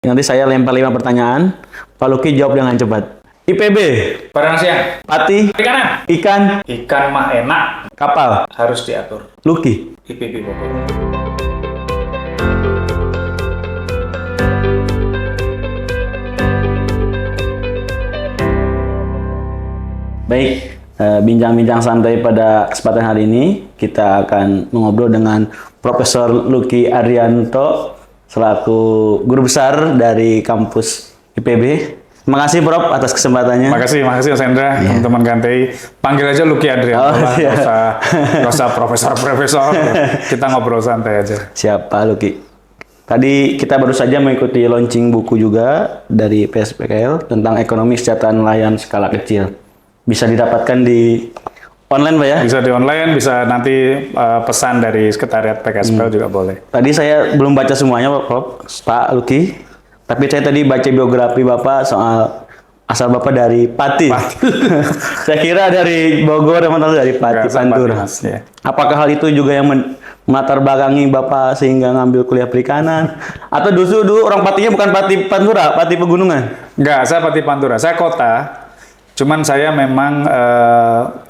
Nanti saya lempar 5 pertanyaan, Pak Luki jawab dengan cepat. IPB, Padang siang. Pati, Perikanan. ikan, Ikan mah enak. kapal, Harus diatur. Luki. IPB Bogor. Baik, bincang-bincang santai pada kesempatan hari ini kita akan mengobrol dengan Profesor Luki Arianto selaku guru besar dari kampus IPB. Terima kasih Prof atas kesempatannya. Makasih Mas Hendra, teman-teman Gantei. Panggil aja Luki Adrianto lah, iya. nggak usah profesor. Kita ngobrol santai aja. Siapa Luki? Tadi kita baru saja mengikuti launching buku juga dari PSPKL tentang ekonomi kesejahteraan nelayan skala kecil. Bisa didapatkan di online Pak ya? Bisa di online, bisa nanti pesan dari sekretariat PKSPL juga boleh. Tadi saya belum baca semuanya Pak Luki. Tapi saya tadi baca biografi Bapak soal asal Bapak dari Pati. Saya kira dari Bogor, teman-teman dari Pati, Pantura. Ya. Apakah hal itu juga yang melatar belakangi Bapak sehingga ngambil kuliah perikanan? Atau dulu orang Patinya bukan Pati Pantura, Pati Pegunungan? Enggak, saya Pati Pantura. Saya kota. Cuman saya memang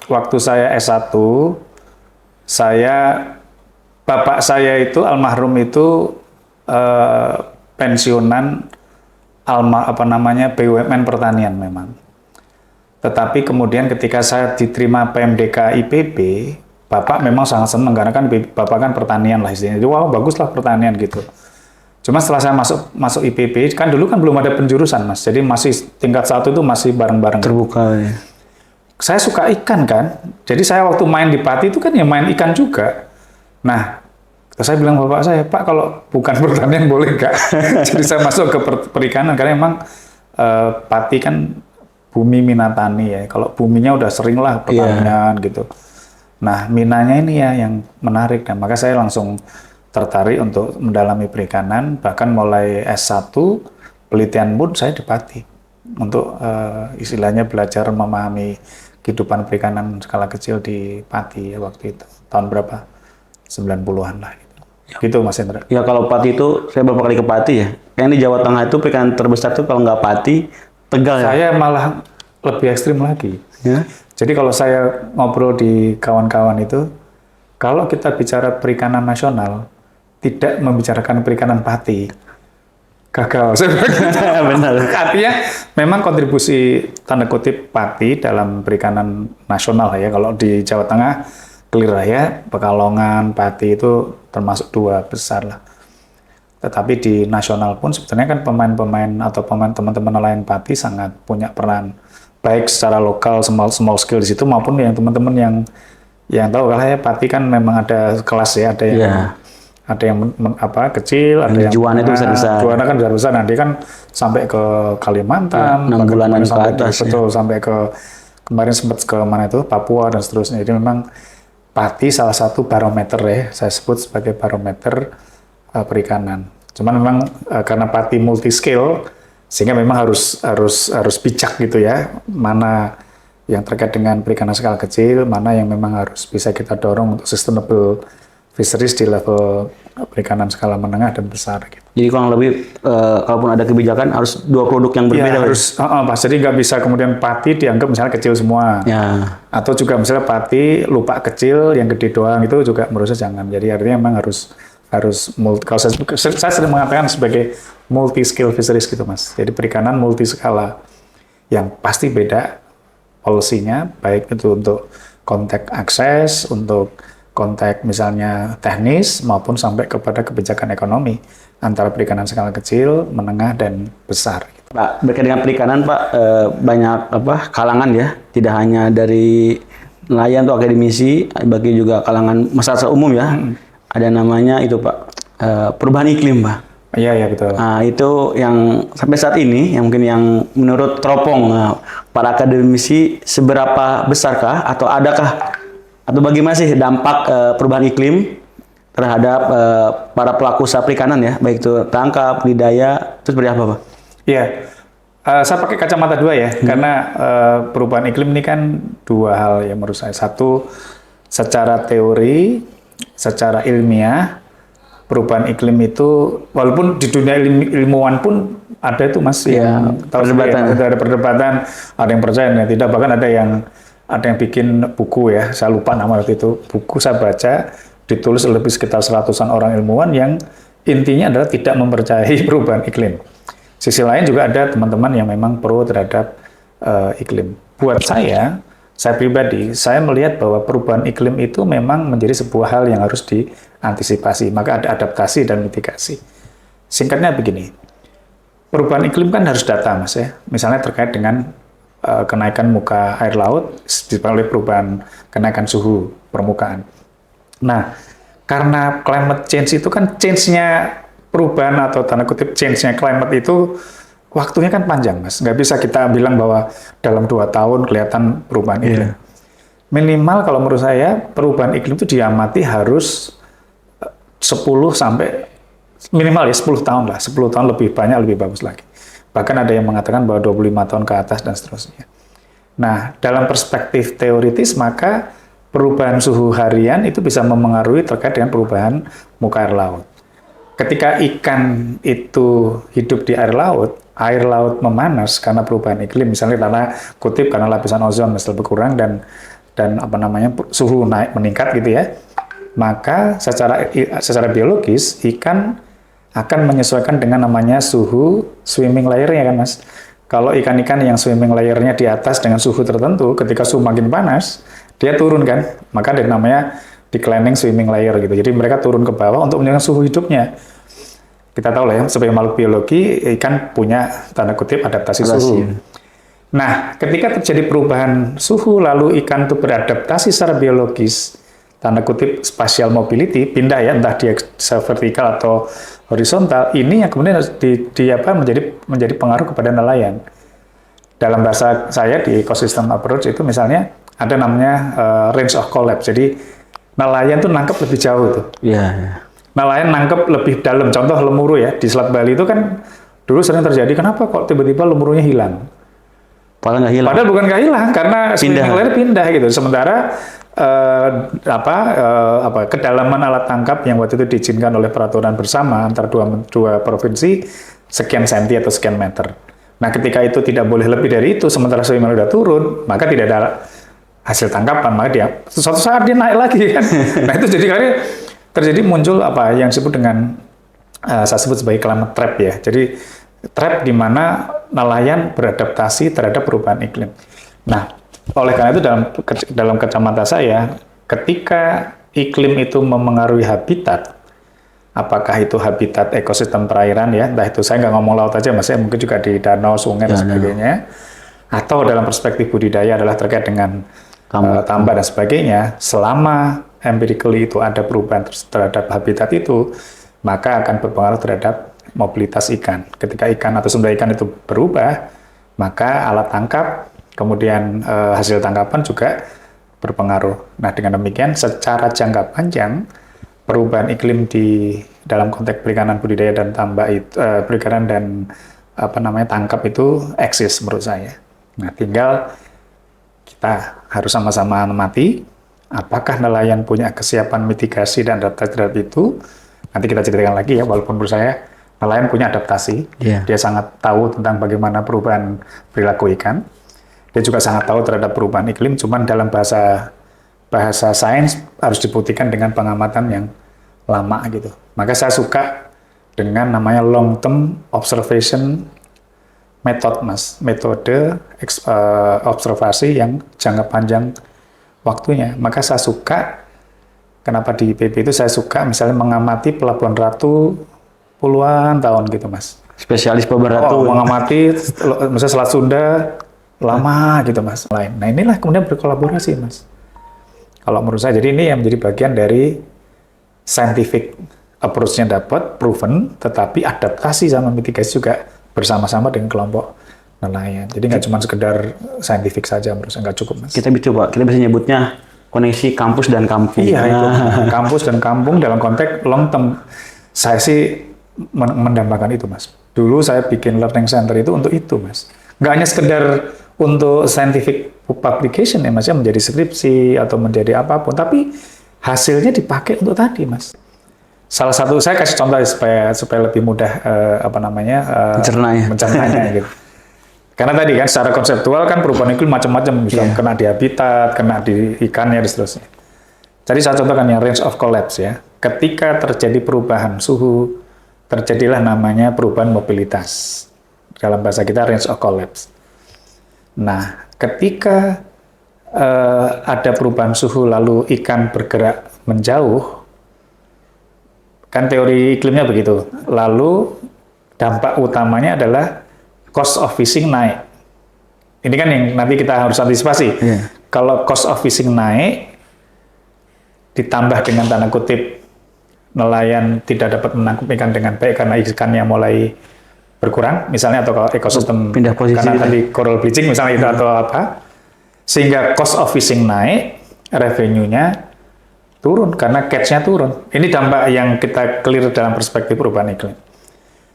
waktu saya S1, bapak saya itu almarhum itu pensiunan BUMN pertanian memang. Tetapi kemudian ketika saya diterima PMDK IPB, bapak memang sangat senang karena kan bapak kan pertanian lah istilahnya. Jadi wow baguslah pertanian gitu. Cuma setelah saya masuk IPB, kan dulu kan belum ada penjurusan Mas. Jadi masih tingkat 1 itu masih bareng-bareng. Terbuka ya. Saya suka ikan kan. Jadi saya waktu main di Pati itu kan ya main ikan juga. Nah, saya bilang bapak saya, Pak kalau bukan pertanian boleh nggak? Jadi saya masuk ke perikanan karena memang Pati kan bumi minatani ya. Kalau buminya udah sering lah pertanian gitu. Nah minanya ini ya yang menarik dan maka saya langsung tertarik untuk mendalami perikanan. Bahkan mulai S1 penelitian pun saya di Pati untuk istilahnya belajar memahami kehidupan perikanan skala kecil di Pati ya, waktu itu tahun berapa? 90-an lah. Gitu Mas Hendra. Ya kalau Pati itu, saya beberapa kali ke Pati ya. Yang di Jawa Tengah itu perikanan terbesar itu kalau nggak Pati, Tegal ya? Saya malah lebih ekstrim lagi. Ya? Jadi kalau saya ngobrol di kawan-kawan itu, kalau kita bicara perikanan nasional, tidak membicarakan perikanan Pati, gagal. Benar. Artinya memang kontribusi tanda kutip Pati dalam perikanan nasional ya. Kalau di Jawa Tengah, clear ya, Pekalongan, Pati itu termasuk 2 besar lah. Tetapi di nasional pun sebetulnya kan pemain-pemain atau teman-teman nelayan Pati sangat punya peran baik secara lokal small scale di situ maupun yang teman-teman yang tahu kalau ya Pati kan memang ada kelas ya, ada yang kecil, ada yang juana itu besar-besar. Juana kan besar-besar. Nah, dia kan sampai ke Kalimantan, 6 bulanan ke atas. Betul, sampai ke kemarin sempat ke mana itu Papua dan seterusnya. Jadi memang Pati salah satu barometer ya, saya sebut sebagai barometer perikanan. Cuman memang karena Pati multi scale, sehingga memang harus bijak gitu ya, mana yang terkait dengan perikanan skala kecil, mana yang memang harus bisa kita dorong untuk sustainable fisheries di level perikanan skala menengah dan besar. Gitu. Jadi kurang lebih, kalaupun ada kebijakan harus 2 produk yang berbeda. Ya, harus, jadi nggak bisa kemudian Pati dianggap misalnya kecil semua. Ya. Atau juga misalnya Pati lupa kecil, yang gede doang, itu juga menurut saya jangan. Jadi artinya memang harus kalau saya sering mengatakan sebagai multi scale fisheries gitu Mas. Jadi perikanan multi skala yang pasti beda policy-nya, baik itu untuk konteks akses, untuk konteks misalnya teknis maupun sampai kepada kebijakan ekonomi antara perikanan skala kecil, menengah dan besar. Pak, berkaitan dengan perikanan Pak, banyak kalangan ya, tidak hanya dari nelayan atau akademisi, bagi juga kalangan masyarakat umum ya. Ada namanya itu Pak, perubahan iklim Pak. Iya betul. Nah itu yang sampai saat ini, yang mungkin yang menurut teropong para akademisi seberapa besarkah atau adakah atau bagaimana sih dampak perubahan iklim terhadap para pelaku usaha perikanan ya, baik itu tangkap, budidaya, itu seperti apa Pak? Iya, saya pakai kacamata 2 ya, karena perubahan iklim ini kan 2 hal ya menurut saya. Satu, secara teori, secara ilmiah, perubahan iklim itu, walaupun di dunia ilmuwan pun ada itu Mas Iya, yang tahu perdebatan. sendiri, ada perdebatan, ada yang percaya, ada yang tidak, bahkan ada yang bikin buku ya, saya lupa nama waktu itu, buku saya baca ditulis lebih sekitar 100-an orang ilmuwan yang intinya adalah tidak mempercayai perubahan iklim. Sisi lain juga ada teman-teman yang memang pro terhadap iklim. Buat saya pribadi, saya melihat bahwa perubahan iklim itu memang menjadi sebuah hal yang harus diantisipasi, maka ada adaptasi dan mitigasi. Singkatnya begini, perubahan iklim kan harus data, Mas ya. Misalnya terkait dengan kenaikan muka air laut disebabkan oleh perubahan kenaikan suhu permukaan. Nah, karena climate change itu kan change-nya perubahan atau tanda kutip change-nya climate itu waktunya kan panjang, Mas. Nggak bisa kita bilang bahwa dalam 2 tahun kelihatan perubahan iklim. Minimal kalau menurut saya perubahan iklim itu diamati harus 10 sampai minimal ya 10 tahun lah, 10 tahun lebih banyak lebih bagus lagi. Bahkan ada yang mengatakan bahwa 25 tahun ke atas dan seterusnya. Nah, dalam perspektif teoritis maka perubahan suhu harian itu bisa memengaruhi terkait dengan perubahan muka air laut. Ketika ikan itu hidup di air laut memanas karena perubahan iklim, misalnya karena lapisan ozon masih berkurang dan suhu meningkat gitu ya. Maka secara biologis ikan akan menyesuaikan dengan namanya suhu swimming layer-nya kan Mas. Kalau ikan-ikan yang swimming layer-nya di atas dengan suhu tertentu, ketika suhu makin panas, dia turun kan. Maka ada namanya declining swimming layer gitu. Jadi mereka turun ke bawah untuk menjaga suhu hidupnya. Kita tahu lah ya, sebagai makhluk biologi, ikan punya tanda kutip adaptasi suhu. Nah, ketika terjadi perubahan suhu, lalu ikan itu beradaptasi secara biologis, tanda kutip spatial mobility, pindah ya, entah dia vertikal atau horizontal, ini yang kemudian menjadi pengaruh kepada nelayan. Dalam bahasa saya di ecosystem approach itu misalnya ada namanya range of collapse. Jadi nelayan tuh nangkep lebih jauh tuh. Iya. Nelayan nangkep lebih dalam. Contoh lemuru ya di Selat Bali itu kan dulu sering terjadi. Kenapa kok tiba-tiba lemurunya hilang? Padahal nggak hilang. Padahal bukan nggak hilang karena swimming layer pindah gitu. Sementara kedalaman alat tangkap yang waktu itu diizinkan oleh peraturan bersama antara dua provinsi sekian senti atau sekian meter. Nah, ketika itu tidak boleh lebih dari itu, sementara swimming layer sudah turun, maka tidak ada hasil tangkapan, maka dia suatu saat dia naik lagi kan. Nah, itu terjadi muncul yang disebut dengan saya sebut sebagai climate trap ya. Jadi trap di mana nelayan beradaptasi terhadap perubahan iklim. Nah, oleh karena itu dalam kacamata saya, ketika iklim itu memengaruhi habitat, apakah itu habitat ekosistem perairan ya, entah itu saya nggak ngomong laut aja, Mas, ya, mungkin juga di danau, sungai dan sebagainya, atau dalam perspektif budidaya adalah terkait dengan tambak dan sebagainya, selama empirically itu ada perubahan terhadap habitat itu, maka akan berpengaruh terhadap mobilitas ikan. Ketika ikan atau sumber ikan itu berubah, maka alat tangkap kemudian hasil tangkapan juga berpengaruh. Nah, dengan demikian secara jangka panjang perubahan iklim di dalam konteks perikanan budidaya dan tambak itu perikanan dan tangkap itu eksis menurut saya. Nah, tinggal kita harus sama-sama amati apakah nelayan punya kesiapan mitigasi dan adaptasi terhadap itu. Nanti kita ceritakan lagi ya, walaupun menurut saya nelayan punya adaptasi. Dia sangat tahu tentang bagaimana perubahan perilaku ikan. Dia juga sangat tahu terhadap perubahan iklim, cuman dalam bahasa sains harus dibuktikan dengan pengamatan yang lama gitu. Maka saya suka dengan namanya long term observation method, Mas. Metode observasi yang jangka panjang waktunya. Maka saya suka, kenapa di IPB itu saya suka misalnya mengamati Pelabuhan Ratu puluhan tahun gitu, Mas. Spesialis Pelabuhan Ratu. Mengamati misalnya Selat Sunda lama gitu, Mas. Nah, inilah kemudian berkolaborasi, Mas. Kalau menurut saya, jadi ini yang menjadi bagian dari scientific approach-nya dapat, proven, tetapi adaptasi sama mitigasi juga bersama-sama dengan kelompok nelayan. Jadi nggak cuma sekedar scientific saja, menurut saya nggak cukup, Mas. Kita bisa nyebutnya koneksi kampus dan kampung. Iya, itu. Kampus dan kampung dalam konteks long term. Saya sih mendambakan itu, Mas. Dulu saya bikin learning center itu untuk itu, Mas. Nggak hanya sekedar untuk scientific publication ya, Mas, ya, menjadi skripsi atau menjadi apapun, tapi hasilnya dipakai untuk tadi, Mas. Salah satu saya kasih contoh supaya lebih mudah mencernanya gitu. Karena tadi kan secara konseptual kan perubahan iklim macam-macam, bisa kena di habitat, kena di ikannya dan seterusnya. Jadi saya contohkan yang range of collapse ya. Ketika terjadi perubahan suhu, terjadilah namanya perubahan mobilitas. Dalam bahasa kita range of collapse. Nah, ketika ada perubahan suhu lalu ikan bergerak menjauh, kan teori iklimnya begitu. Lalu dampak utamanya adalah cost of fishing naik. Ini kan yang nanti kita harus antisipasi. Kalau cost of fishing naik, ditambah dengan tanda kutip nelayan tidak dapat menangkap ikan dengan baik karena ikannya mulai berkurang, misalnya, atau kalau ekosistem pindah posisi karena tadi coral bleaching misalnya itu atau apa, sehingga cost of fishing naik, revenue-nya turun karena catch-nya turun. Ini dampak yang kita clear dalam perspektif perubahan iklim.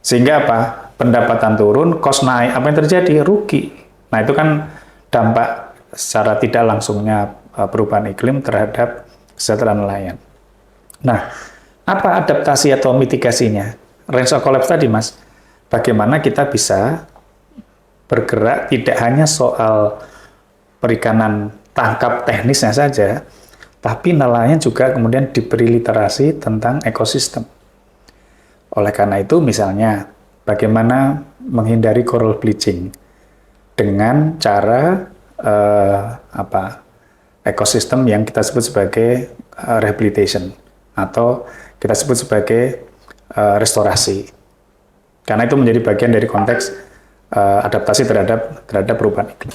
Sehingga apa? Pendapatan turun, cost naik. Apa yang terjadi? Rugi. Nah, itu kan dampak secara tidak langsungnya perubahan iklim terhadap kesejahteraan nelayan. Nah, apa adaptasi atau mitigasinya? Range of collapse tadi, Mas. Bagaimana kita bisa bergerak tidak hanya soal perikanan tangkap teknisnya saja, tapi nelayan juga kemudian diberi literasi tentang ekosistem. Oleh karena itu, misalnya, bagaimana menghindari coral bleaching dengan cara ekosistem yang kita sebut sebagai rehabilitation atau kita sebut sebagai restorasi. Karena itu menjadi bagian dari konteks adaptasi terhadap perubahan iklim.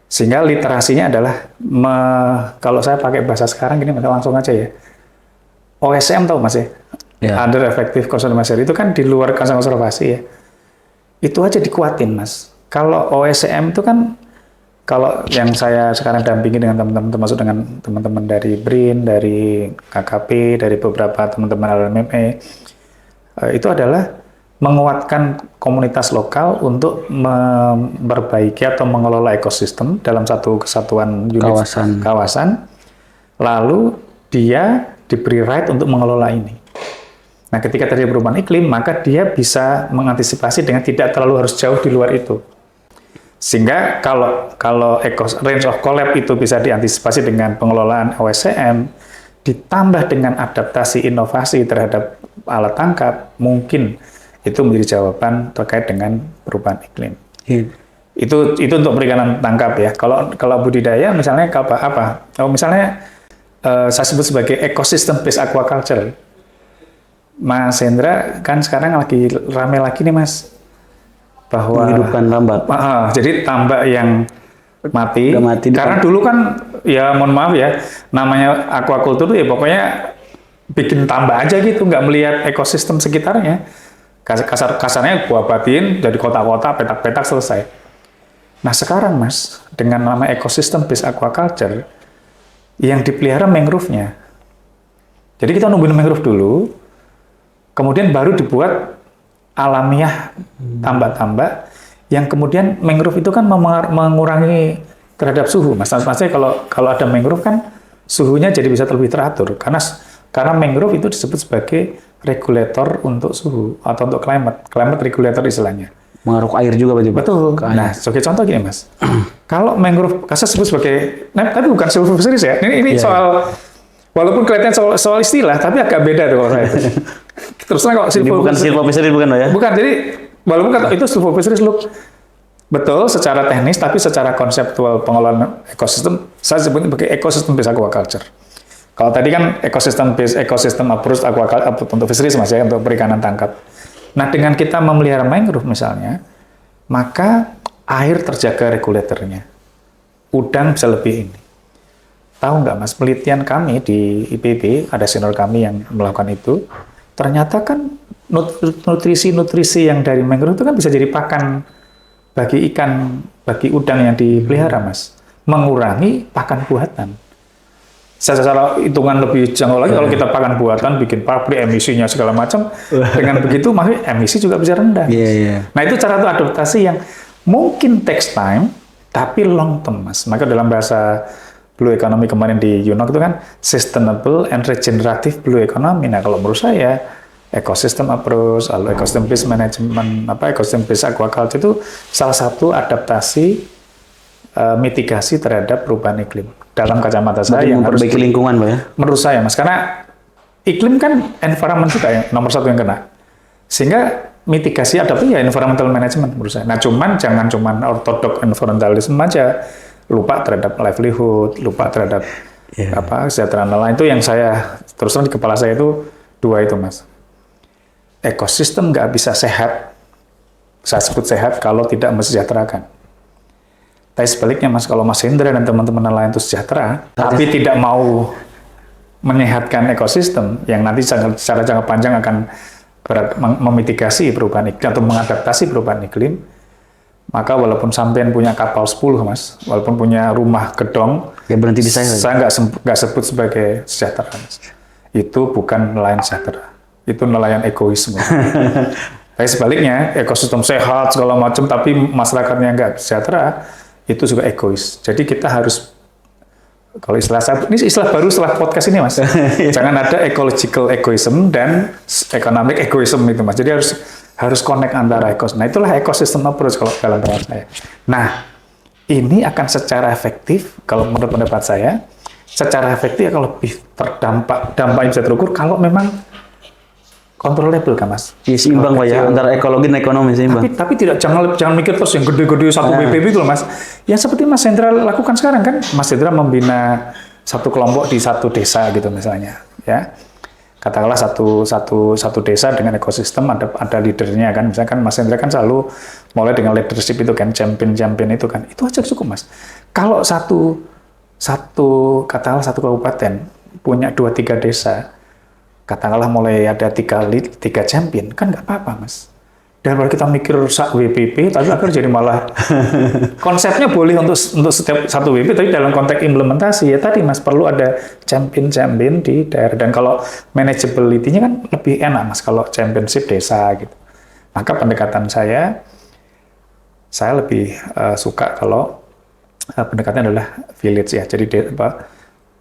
Sehingga literasinya adalah, kalau saya pakai bahasa sekarang gini, langsung aja ya. OSM tahu Mas ya? Under Effective Conservation Measure itu kan di luar konservasi ya. Itu aja dikuatin Mas. Kalau OSM itu kan, kalau yang saya sekarang dampingi dengan teman-teman, termasuk dengan teman-teman dari BRIN, dari KKP, dari beberapa teman-teman LMME, itu adalah menguatkan komunitas lokal untuk memperbaiki atau mengelola ekosistem dalam satu kesatuan unit kawasan, lalu dia diberi right untuk mengelola ini. Nah, ketika terjadi perubahan iklim, maka dia bisa mengantisipasi dengan tidak terlalu harus jauh di luar itu. Sehingga kalau range of collapse itu bisa diantisipasi dengan pengelolaan OSCM, ditambah dengan adaptasi inovasi terhadap alat tangkap, mungkin itu menjadi jawaban terkait dengan perubahan iklim. Itu untuk perikanan tangkap ya. Kalau budidaya misalnya apa? Misalnya saya sebut sebagai ecosystem based aquaculture. Mas Hendra kan sekarang lagi rame lagi nih Mas, bahwa menghidupkan tambak. Jadi tambak yang mati karena dulu kan ya mohon maaf ya, namanya aquaculture itu ya pokoknya bikin tambak aja gitu, nggak melihat ekosistem sekitarnya. Kasarnya gua batin jadi kota-kota, petak-petak, selesai. Nah sekarang Mas, dengan nama ekosistem based aquaculture, yang dipelihara mangrove-nya. Jadi kita nungguin mangrove dulu, kemudian baru dibuat alamiah tambak-tambak, yang kemudian mangrove itu kan mengurangi terhadap suhu. Maksudnya kalau ada mangrove kan suhunya jadi bisa lebih teratur, karena mangrove itu disebut sebagai regulator untuk suhu atau untuk climate regulator istilahnya. Mengaruh air juga berarti. Betul. Nah, sebagai contoh gini Mas, kalau mangrove, saya sebut sebagai, tapi bukan silver fisheries ya. Ini soal, walaupun kelihatan soal istilah, tapi agak beda tuh kalau saya itu. Terusnya kalau silver fisheries bukan ya? Bukan. Jadi walaupun itu silver fisheries look betul secara teknis, tapi secara konseptual pengelolaan ekosistem, saya sebutnya sebagai ekosistem based aquaculture. Kalau tadi kan ekosistem approach aquaculture untuk fisheries Mas ya, untuk perikanan tangkap. Nah, dengan kita memelihara mangrove misalnya, maka air terjaga regulatornya. Udang bisa lebih ini. Tahu nggak Mas, penelitian kami di IPB, ada senior kami yang melakukan itu, ternyata kan nutrisi-nutrisi yang dari mangrove itu kan bisa jadi pakan bagi ikan, bagi udang yang dipelihara Mas. Mengurangi pakan buatan. Secara hitungan lebih jangkau lagi, kalau kita pakan buatan, bikin pabrik, emisinya segala macam, dengan begitu maka emisi juga bisa rendah. Nah itu cara adaptasi yang mungkin takes time, tapi long term Mas. Maka dalam bahasa blue economy kemarin di UNOC itu kan sustainable and regenerative blue economy. Nah, kalau menurut saya ecosystem approach, lalu ecosystem based management, ecosystem based aquaculture itu salah satu adaptasi mitigasi terhadap perubahan iklim. Dalam kacamata saya yang harus memperbaiki lingkungan, Pak ya. Menurut saya, Mas, karena iklim kan environment juga yang nomor satu yang kena. Sehingga mitigasi adaptasi ya environmental management menurut saya. Nah, jangan cuman ortodok environmentalism aja, lupa terhadap livelihood, lupa terhadap kesejahteraan lain. Itu yang saya terus terang di kepala saya itu dua itu, Mas. Ekosistem nggak bisa sehat, saya sebut sehat kalau tidak mensejahterakan. Tapi sebaliknya, Mas, kalau Mas Hendra dan teman-teman lain itu sejahtera, tapi tidak mau menyehatkan ekosistem yang nanti secara jangka panjang akan memitigasi perubahan iklim atau mengadaptasi perubahan iklim, maka walaupun sampean punya kapal 10, Mas, walaupun punya rumah gedong, ya berhenti di saya. Saya nggak sebut sebagai sejahtera, Mas. Itu bukan nelayan sejahtera, itu nelayan egoisme. Tapi sebaliknya, ekosistem sehat segala macam, tapi masyarakatnya nggak sejahtera, itu juga egois. Jadi kita harus, kalau ini istilah baru setelah podcast ini, Mas. Jangan ada ecological egoism dan economic egoism itu, Mas. Jadi harus connect antara ekosistem. Nah, itulah ecosystem approach kalau dalam pendapat saya. Nah, ini akan secara efektif, kalau menurut pendapat saya, secara efektif akan lebih dampaknya bisa terukur kalau memang controllable, kan, Mas? Iya, seimbang, Pak ya, antara ekologi dan ekonomi seimbang. Tapi jangan mikir terus yang gede-gede satu BPP itu loh, Mas. Yang seperti Mas Hendra lakukan sekarang kan, Mas Hendra membina satu kelompok di satu desa gitu misalnya, ya. Katakanlah satu desa dengan ekosistem ada leadernya kan, misalkan Mas Hendra kan selalu mulai dengan leadership itu kan, champion itu kan, itu aja cukup, Mas. Kalau katakanlah satu kabupaten punya 2-3 desa, katakanlah mulai ada 3 champion, kan nggak apa-apa, Mas. Daripada kita mikir sak WPP, tapi akhirnya jadi malah konsepnya boleh untuk setiap satu WPP, tapi dalam konteks implementasi ya tadi, Mas, perlu ada champion di daerah. Dan kalau manageability-nya kan lebih enak, Mas, kalau championship desa gitu. Maka pendekatan saya lebih suka kalau pendekatannya adalah village ya. Jadi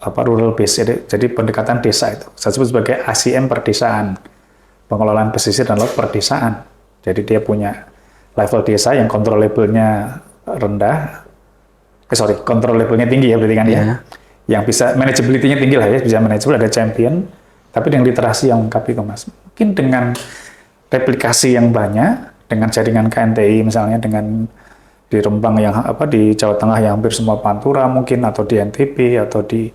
rural base, jadi pendekatan desa itu. Saya sebut sebagai ACM perdesaan, pengelolaan pesisir dan laut perdesaan. Jadi dia punya level desa yang controllable-nya rendah, controllable-nya tinggi ya berarti kan ya. Yang bisa manageability-nya tinggi lah ya, bisa manageable, ada champion, tapi dengan literasi yang lengkap itu, Mas. Mungkin dengan replikasi yang banyak, dengan jaringan KNTI misalnya, dengan di Rembang yang di Jawa Tengah yang hampir semua Pantura mungkin, atau di NTB atau di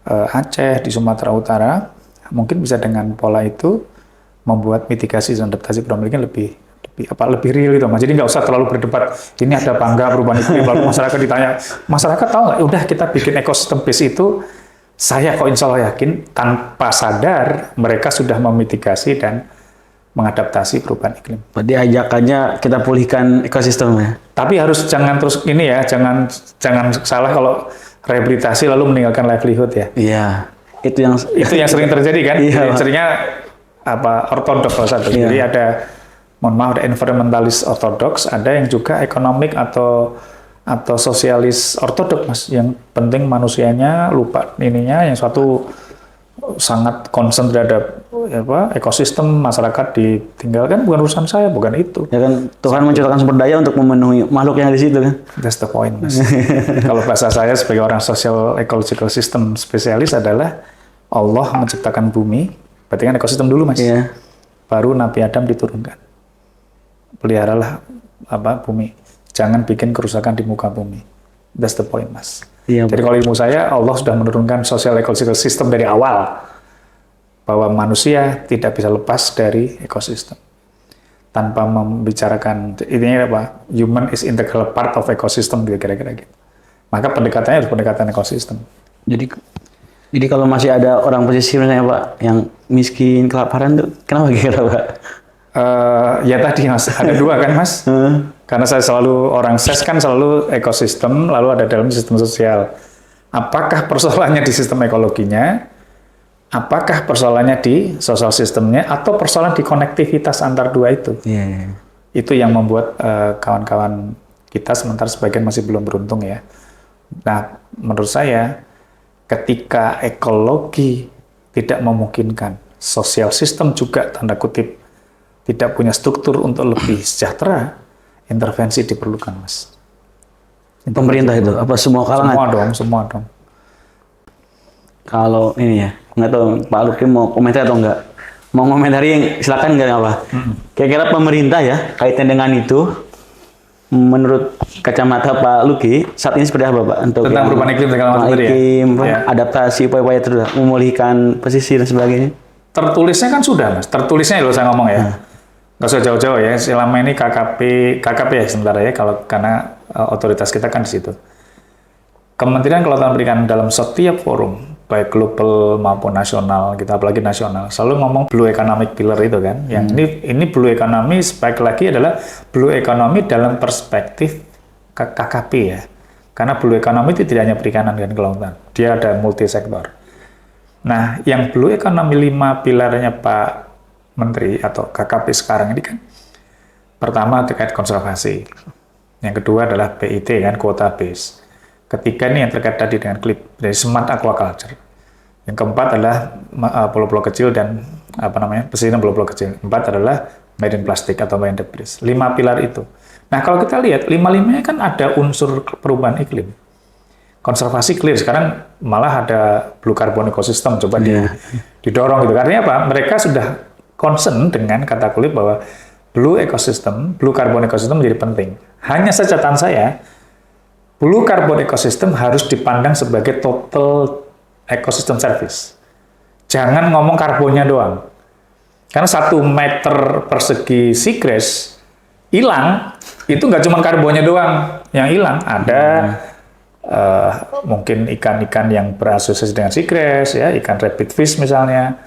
Aceh, di Sumatera Utara, mungkin bisa dengan pola itu membuat mitigasi dan adaptasi perubahan iklim lebih real itu, Mas. Jadi nggak usah terlalu berdebat ini ada apa enggak perubahan iklim, lalu masyarakat ditanya, masyarakat tahu nggak? Udah kita bikin ekosistem base itu, saya kok insya Allah yakin tanpa sadar mereka sudah memitigasi dan mengadaptasi perubahan iklim. Berarti ajakannya kita pulihkan ekosistemnya. Tapi jangan terus ini ya, jangan salah kalau rehabilitasi lalu meninggalkan livelihood ya. Iya, itu yang sering terjadi kan. Iya, seringnya ortodoks kalau satu. Jadi ada, mohon maaf, ada environmentalis ortodoks, ada yang juga ekonomik atau sosialis ortodoks, Mas. Yang penting manusianya, lupa ininya, yang suatu sangat concern terhadap ekosistem masyarakat ditinggalkan, bukan urusan saya, bukan itu. Ya kan Tuhan menciptakan sumber daya untuk memenuhi makhluk yang ada di situ kan. That's the point, Mas. Kalau bahasa saya sebagai orang social ecological system spesialis adalah Allah menciptakan bumi, berarti kan ekosistem dulu, Mas. Iya. Baru Nabi Adam diturunkan. Peliharalah bumi. Jangan bikin kerusakan di muka bumi. That's the point, Mas. Iya, jadi kalau ilmu saya, Allah sudah menurunkan social ecological system dari awal, bahwa manusia tidak bisa lepas dari ekosistem tanpa membicarakan intinya human is integral part of ecosystem, kira-kira gitu. Maka pendekatannya harus pendekatan ekosistem. Jadi kalau masih ada orang pesisir misalnya, Pak, yang miskin, kelaparan tuh kenapa kira, Pak? Ya tadi, Mas, ada dua kan, Mas. Karena saya orang SES kan selalu ekosistem, lalu ada dalam sistem sosial. Apakah persoalannya di sistem ekologinya, apakah persoalannya di sosial sistemnya, atau persoalan di konektivitas antar dua itu? Yeah. Itu yang membuat kawan-kawan kita sementara sebagian masih belum beruntung ya. Nah, menurut saya ketika ekologi tidak memungkinkan, sosial sistem juga tanda kutip tidak punya struktur untuk lebih sejahtera, intervensi diperlukan, Mas. Pemerintah itu apa semua kalangan? Semua dong. Kalau ini ya, nggak tahu Pak Luki mau komentar atau enggak? Mau komentari silakan nggak apa. Kira-kira pemerintah ya kaitan dengan itu, menurut kacamata Pak Luki saat ini seperti apa Pak untuk Tentang perubahan iklim segala macam tadi ya? iklim, Ya. adaptasi upaya-upaya terus memulihkan pesisir dan sebagainya. Tertulisnya kan sudah, Mas. Tertulisnya loh saya ngomong ya. Nggak usah jauh-jauh ya. Selama ini KKP ya sementara ya, kalau karena otoritas kita kan di situ. Kementerian Kelautan Perikanan dalam setiap forum, baik global maupun nasional, kita apalagi nasional, selalu ngomong blue economic pillar itu kan. Yang ini blue economy, baik lagi adalah blue economy dalam perspektif KKP ya. Karena blue economy itu tidak hanya perikanan dan kelautan, dia ada multi sektor. Nah, yang blue economy 5 pilarnya Pak Menteri atau KKP sekarang ini kan, pertama terkait konservasi, yang kedua adalah PIT kan, quota base. Ketiga ini yang terkait tadi dengan klip dari smart aquaculture. Yang keempat adalah pulau-pulau kecil dan pesisir pulau-pulau kecil. Empat adalah marine plastic atau marine debris. 5 pilar itu. Nah kalau kita lihat 5-5-nya kan ada unsur perubahan iklim. Konservasi clear, sekarang malah ada blue carbon ecosystem coba didorong gitu. Artinya apa? Mereka sudah concern dengan kata kulit bahwa blue carbon ecosystem menjadi penting. Hanya saja catatan saya, blue carbon ecosystem harus dipandang sebagai total ecosystem service. Jangan ngomong karbonnya doang. Karena 1 meter persegi seagrass hilang, itu nggak cuma karbonnya doang yang hilang. Ada mungkin ikan-ikan yang berasosiasi dengan seagrass, ya, ikan rabbit fish misalnya,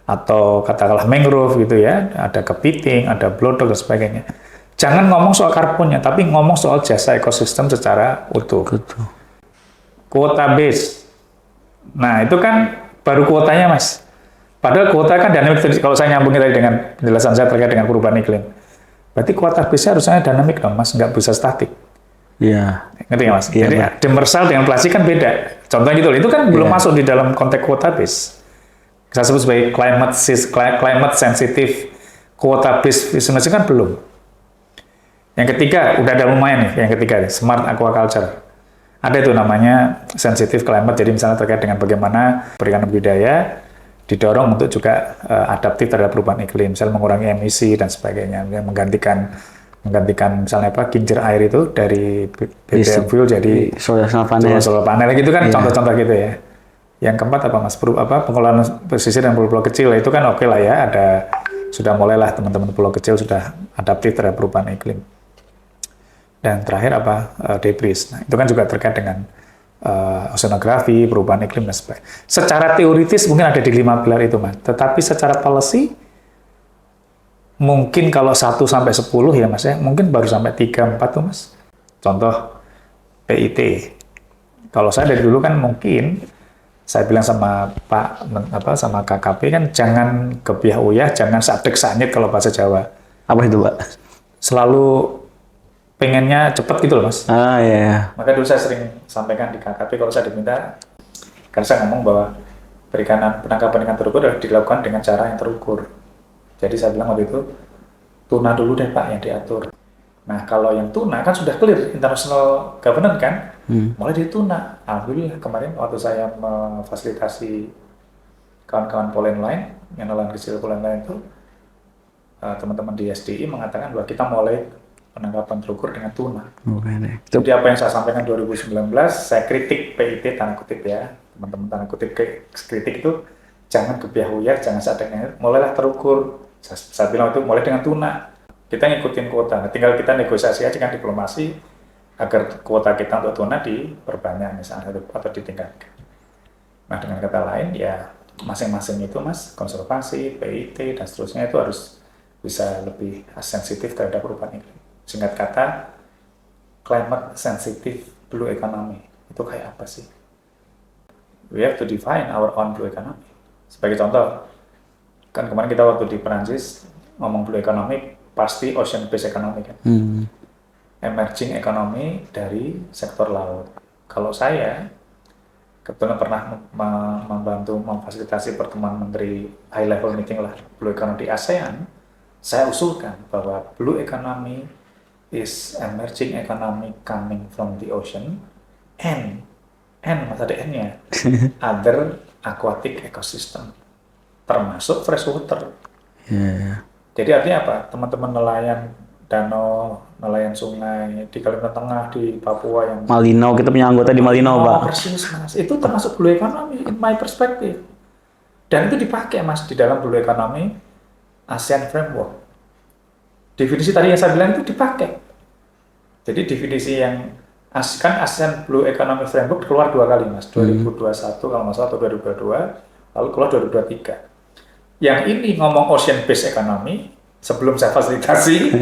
atau katakanlah mangrove gitu ya, ada kepiting, ada blodok dan sebagainya. Jangan ngomong soal karbonnya, tapi ngomong soal jasa ekosistem secara utuh. Kuota base. Nah, itu kan baru kuotanya, Mas. Padahal kuota kan dinamik, kalau saya nyambungin tadi dengan penjelasan saya terkait dengan perubahan iklim. Berarti kuota base harusnya dinamik dong, Mas, nggak bisa statik. Iya. Ngerti nggak, Mas? Iya, jadi demersal dengan plastik kan beda. Contohnya gitu loh, itu kan belum masuk di dalam konteks kuota base. Saya sebut sebagai climate sensitive kuota base business kan belum. Yang ketiga, udah ada lumayan nih, yang ketiga, smart aquaculture. Ada itu namanya sensitive climate, jadi misalnya terkait dengan bagaimana perikanan budidaya didorong untuk juga adaptif terhadap perubahan iklim, misalnya mengurangi emisi dan sebagainya, menggantikan misalnya kincir air itu dari BBM fuel jadi solar panel gitu kan, contoh-contoh gitu ya. Yang keempat apa Mas? Pengelolaan pesisir dan pulau-pulau kecil, itu kan oke lah ya, sudah mulailah teman-teman pulau kecil sudah adaptif terhadap perubahan iklim. Dan terakhir debris. Nah, itu kan juga terkait dengan oceanografi, perubahan iklim dan sebagainya. Secara teoritis mungkin ada di 5 pilar itu, Mas. Tetapi secara policy mungkin kalau 1 sampai 10 ya, Mas ya, mungkin baru sampai 3 4 tuh, Mas. Contoh PIT. Kalau saya dari dulu kan mungkin saya bilang sama sama KKP kan jangan kebiah uyah, jangan sadek sanyet kalau bahasa Jawa. Apa itu, Pak? Selalu pengennya cepat gitu loh, Mas. Ah, iya. Maka dulu saya sering sampaikan di KKP kalau saya diminta, karena saya ngomong bahwa penangkapan ikan terukur adalah dilakukan dengan cara yang terukur. Jadi saya bilang waktu itu, tuna dulu deh Pak yang diatur. Nah kalau yang tuna kan sudah clear, international governance kan, mulai dari tuna. Alhamdulillah kemarin waktu saya memfasilitasi kawan-kawan polen lain, yang nelayan kecil polen lain itu, teman-teman di SDI mengatakan bahwa kita mulai penangkapan terukur dengan tuna. Jadi apa yang saya sampaikan 2019, saya kritik PIT tanda kutip ya, teman-teman tanda kutip kritik itu jangan kebiah uyah, jangan sadeknya, mulailah terukur. Saya bilang itu mulai dengan tuna. Kita ngikutin kuota, tinggal kita negosiasi aja kan diplomasi agar kuota kita untuk tuna diperbanyak misalnya atau ditingkatkan. Nah dengan kata lain ya masing-masing itu Mas, konservasi, PIT dan seterusnya itu harus bisa lebih sensitif terhadap perubahan iklim. Singkat kata, climate sensitive blue economy itu kayak apa sih? We have to define our own blue economy. Sebagai contoh, kan kemarin kita waktu di Perancis ngomong blue economy pasti ocean based economy kan, emerging economy dari sektor laut. Kalau saya kebetulan pernah membantu memfasilitasi pertemuan menteri high level meeting lah Blue Economy di ASEAN. Saya usulkan bahwa Blue Economy is emerging economy coming from the ocean and mas ada N-nya, other aquatic ecosystem, termasuk freshwater. Yeah. Jadi artinya apa? Teman-teman nelayan danau, nelayan sungai di Kalimantan Tengah, di Papua yang Malino, kita punya anggota di Malino, Pak. persis mas, itu termasuk blue economy in my perspective. Dan itu dipakai mas di dalam blue economy ASEAN framework. Definisi tadi yang saya bilang itu dipakai. Jadi definisi yang kan ASEAN Blue Economy Framework keluar 2 kali mas, 2021 kalau nggak salah atau 2022, lalu keluar 2023. Yang ini ngomong ocean based economy sebelum saya fasilitasi,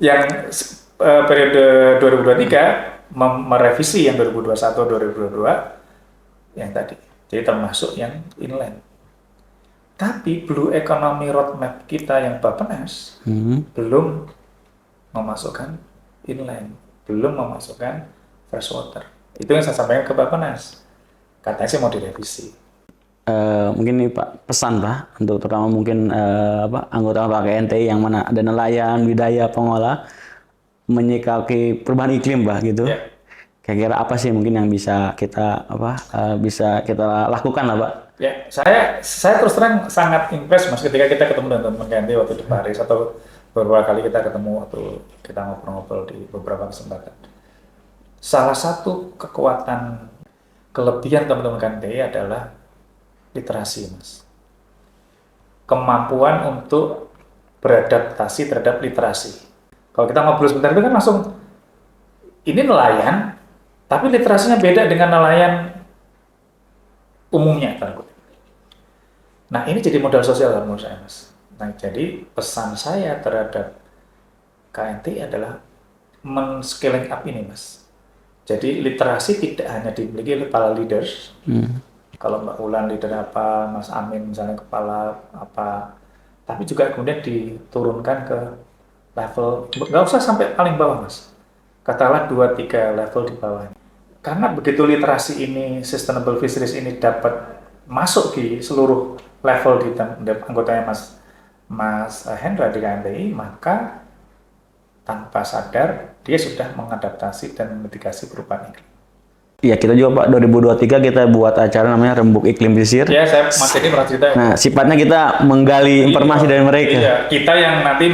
yang periode 2023 merevisi yang 2021-2022 yang tadi. Jadi termasuk yang inland. Tapi Blue Economy Roadmap kita yang Bappenas belum memasukkan inland, belum memasukkan freshwater. Itu yang saya sampaikan ke Bappenas. Katanya sih mau direvisi. Mungkin nih Pak, pesan Pak untuk terutama mungkin anggota Pak KNTI yang mana ada nelayan, budidaya, pengolah menyikapi perubahan iklim Pak gitu. Yeah. Kira-kira apa sih mungkin yang bisa kita bisa kita lakukan lah Pak? Ya, saya terus terang sangat impress mas ketika kita ketemu dengan teman KNTI waktu di Paris atau beberapa kali kita ketemu waktu kita ngobrol-ngobrol di beberapa kesempatan. Salah satu kekuatan kelebihan teman-teman KNTI adalah literasi, mas. Kemampuan untuk beradaptasi terhadap literasi. Kalau kita ngobrol sebentar itu kan langsung, ini nelayan, tapi literasinya beda dengan nelayan umumnya. Nah, ini jadi modal sosial menurut saya, mas. Nah, jadi pesan saya terhadap KNTI adalah men-scaling up ini, mas. Jadi literasi tidak hanya dimiliki oleh para leaders. Kalau Mbak Ulan leader apa, Mas Amin misalnya kepala apa, tapi juga kemudian diturunkan ke level, nggak usah sampai paling bawah mas, katakanlah 2-3 level di bawah. Karena begitu literasi ini, sustainable fisheries ini dapat masuk di seluruh level di anggotanya Mas Hendra di KNTI, maka tanpa sadar dia sudah mengadaptasi dan memitigasi perubahan iklim. Iya, kita juga Pak 2023 kita buat acara namanya Rembuk Iklim Pesisir. Iya, Mas Edi pernah cerita. Nah, sifatnya kita menggali informasi dari mereka. Iya, kita yang nanti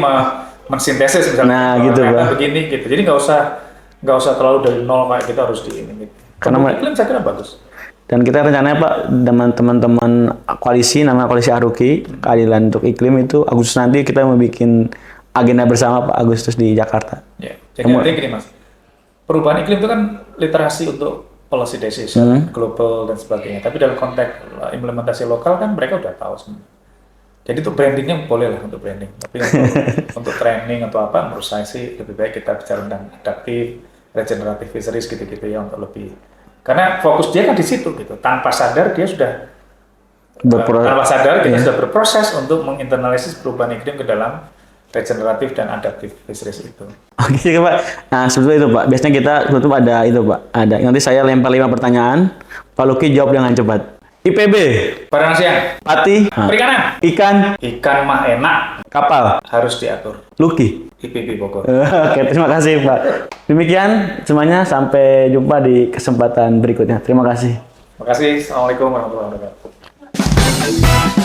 mensintesis misalnya. Nah, gitu Pak. Begini gitu. Jadi nggak usah terlalu dari nol kayak kita harus di ini gitu. Karena iklim saya kira bagus. Dan kita rencananya Pak, dengan teman-teman koalisi, nama koalisi Aruki, keadilan untuk iklim itu Agustus nanti kita mau bikin agenda bersama Pak Agustus di Jakarta. Ya, jadi nanti gini mas, perubahan iklim itu kan literasi untuk policy decision, global dan sebagainya. Tapi dalam konteks implementasi lokal kan mereka udah tahu semua. Jadi untuk brandingnya boleh lah untuk branding. Tapi untuk training atau apa, menurut saya sih lebih baik kita bicara tentang adaptif, regenerative fisheries gitu-gitu ya untuk lebih. Karena fokus dia kan di situ gitu. Tanpa sadar dia sudah sudah berproses untuk menginternalis perubahan iklim ke dalam regeneratif dan adaptif fisheries itu. Oke Pak. Nah sebetulnya itu Pak. Biasanya kita sebetulnya ada itu Pak. Ada. Nanti saya lempar 5 pertanyaan. Pak Luki jawab dengan cepat. IPB. Barang siang. Pati. Perikanan. Ikan. Ikan mah enak. Kapal. Harus diatur. Luki. IPB Bogor. Oke, terima kasih Pak. Demikian semuanya. Sampai jumpa di kesempatan berikutnya. Terima kasih. Terima kasih. Assalamualaikum warahmatullahi wabarakatuh.